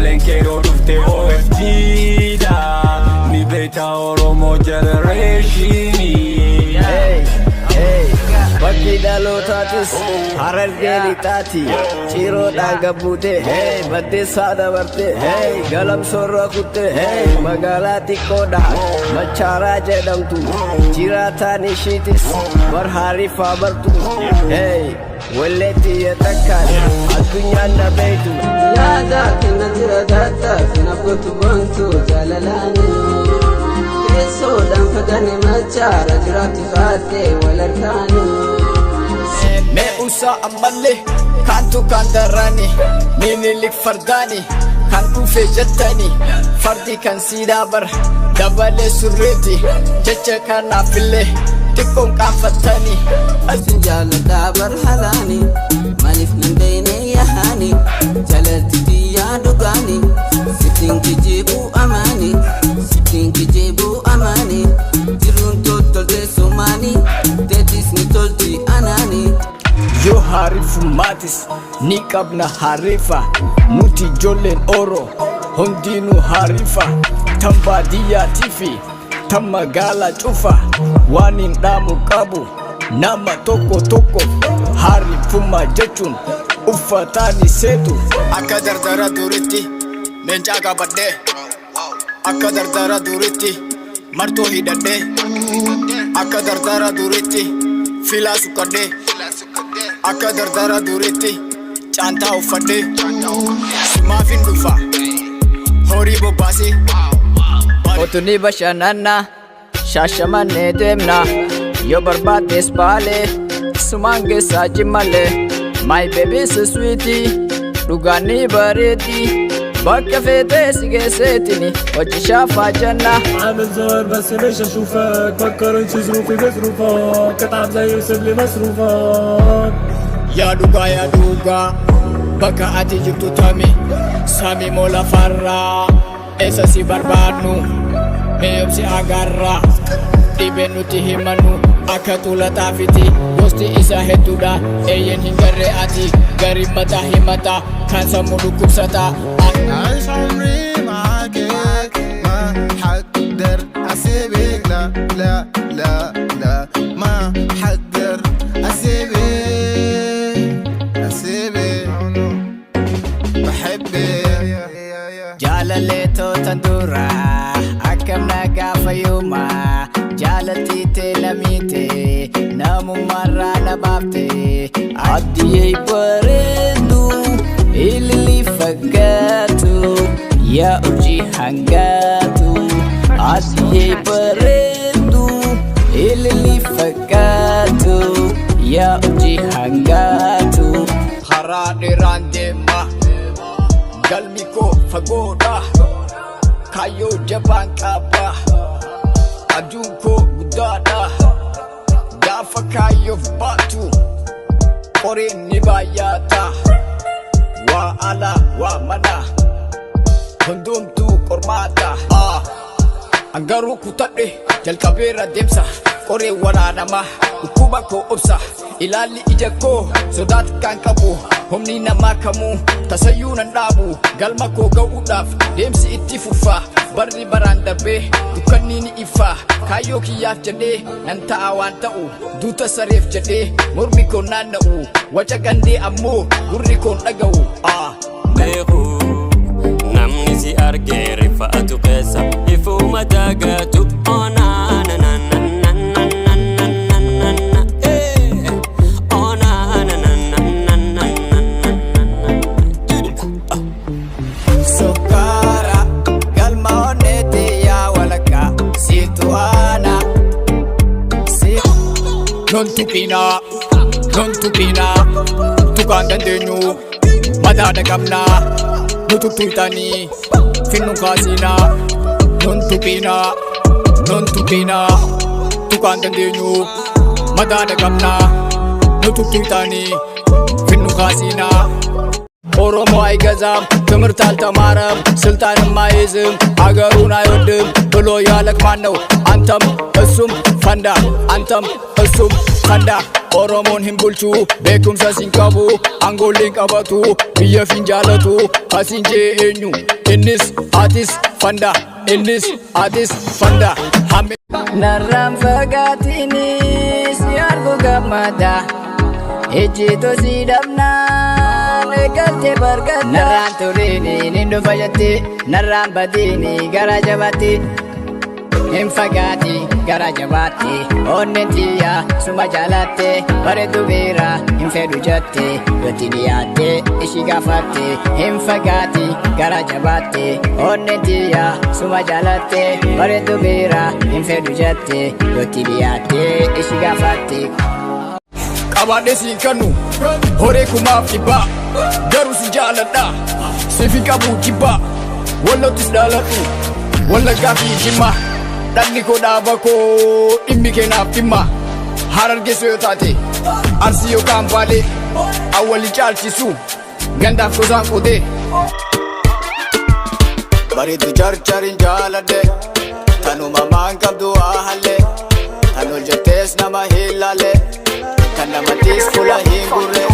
Sagaleen keeroo dhufte OFD da ni beektaa Oromoo generation. Bakki dhalootatis Harargee lixaati ciroodhaan gabbuute baddeessaa dabarte galamsoorra kutte magaalaa xiqqoodha Machaaraa jedhamtu jiraataan ishiitis barhaariifaa bartu walleetti yetakkaan addunyaan na beektu yaada kenna jira daata finafgotu bontu jaalalaanii soodaan fagane machaara jiraatti faattee walarkaanii mee usaa ammallee kaantu kaan darraani minilik fardaani kan dhufe jettani fardi kan siidaa bara dabalee surreeti jecha kanaafillee xiqqoon qaanfattani asin jaaladhaa barhalaani maaliif nan beene yahaani jaalatti biyyaa dhugaani sittiin kijiibuu amaani sittiin kijiibuu amaani jiruun toltolte sumaani teetis ni tolti anaani yoo haariifumaatis ni qabna haariifa nuti ijoolleen Oromoo hundinuu haariifa tan baadiyyaatii fi tan magaalaa cufa waan hin dhaamu qabu nama tokko tokko haariifummaa jechuun uffataani seetu akka dardara duritti leencaa qabadhee akka dardara duritti martoo hidhadhee akka dardara duritti filaa sukkadhee akka dardara duritti caantaa uffadhee simaafin dhufa horii bobbaasee otuni bashannanna shaashamannee deemna yoo barbaaddes baalee sumaan geessaa jimmallee my baby so sweetie dhugaanii bareetii bakka feetee si geesseetini hojii shaafaa janna عامل زهر بس ليش اشوفك فكرت ظروفي بظروفك اتعب زي يسيب لي مصروفك yaa dhugaa bakka ati jirtu tami sami mola farraa eessa si barbaadnu mee obsi agarra dhibeen nuti himannu akka tuulataafiti gosti isa hedduudha eeyyen hin garree ati gari mataa himata kan sammuu dhukkubsata عايش عمري معاك ما حقدر اسيبك لا لا لا لا ما حقدر اسيبك بحبك jaalallee tootan dura akkam nagaa fayyuma jaalattiitee namiite namummaarraa na baafte abdiyyee bareedu ilili fakkaatu yaa urjii hangaatu abdiyyee bareedu ilili fakkaatu yaa urjii hangaatu karaa dheeraan deema galmi koo fagoodha kaayyoo jabaan qaba abjuun koo guddaadha gaafa kaayyoof baatu qoreen ni baay'ata waa alaa waa mana hundumtuu qormaata angaruu kutadhe jalqabeera deemsa qoree waraanamaa dhukkuba koo obsa ilaalli ija koo sodaat kan qabu humni namaa kamuu tasayyuu nan dhaabu galma koo ga'uudhaaf deemsi itti fufa barri baraan darbee dukkanni ni ifa kaayyoo kiyyaaf jedhee nan ta'a waan ta'u duuta sareef jedhee mormi koo naanna'u waca gandee ammoo gurri koon dhaga'u beeku namni si argee rifa'atu keessa ifuma dagatu non tupina tukaan dandeenyu madaadha qabnaa nu tuttuutanii finnu kaasinaa non tupina tukaan dandeenyu madaadha qabnaa nu tuttuutanii finnu kaasinaa Oromoo አይገዛም ትምህርት አልተማረም ስልጣንም አይዝም ሀገሩን አይወድም ብሎ ያለቅ ማን ነው አንተም እሱም ፈንዳ አንተም እሱም ፈንዳ Oromoon hin bulchu beekumsa sin qabu angolleen qabatu biyya fin jaalatu asin jee eenyu innis atis fanda innis atis fanda Narraan fagaatiinis yaargu gammada ejjito si dhabnaan eegalte bargata narraan turiini nin dhufa jetti narraan badiini gara jabatti hin fagaati gara jabaatti onneen tiyya suma jaalatte bareedu beera hin fedhu jette yooti dhiyaatte ishii gaafatte hin fagaati gara jabaatte onneen tiyya suma jaalatte bareedu beera hin fedhu jette yooti dhiyaatte ishii gaafatte. Qabaadhee siin kennu horee kumaaf dhibbaa garuu si jaaladha sifi qabu jibbaa wallottis dhaaladhu wallaggaa fi jimmaa dhalli koo dhaaba koo dhimmi keenaaf dhimma Harargee yoo taate Arsii yookaan Baalee awwali caalchisu gandaaf gosaan qotee bareedu jarjarin jaaladhe tanuma maan qabdu aahalle tan ol jettees nama hin laalle kan namatiis fuula hin gurre